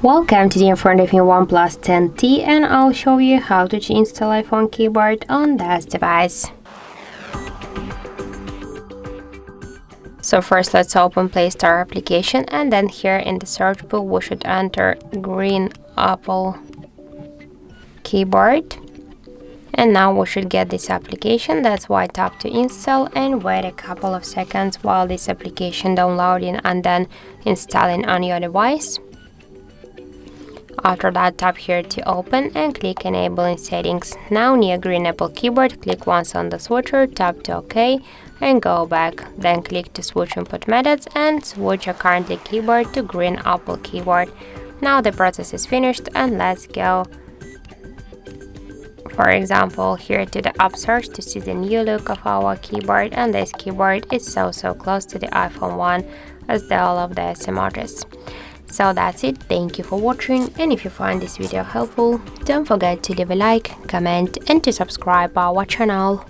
Welcome to the in front of me OnePlus 10T, and I'll show you how to install iPhone keyboard on this device. So first let's open Play Store application, and then here in the search bar we should enter green Apple keyboard. And now we should get this application. That's why tap to install and wait a couple of seconds while this application downloading and then installing on your device. After that, tap here to open and click enabling settings. Now near green Apple keyboard, click once on the switcher, tap to OK and go back. Then click to switch input methods and switch your currently keyboard to green Apple keyboard. Now the process is finished, and let's go, for example, here to the app search to see the new look of our keyboard, and this keyboard is so close to the iPhone 1 as the all of the emojis. So that's it, thank you for watching, and if you find this video helpful, don't forget to leave a like, comment and to subscribe our channel.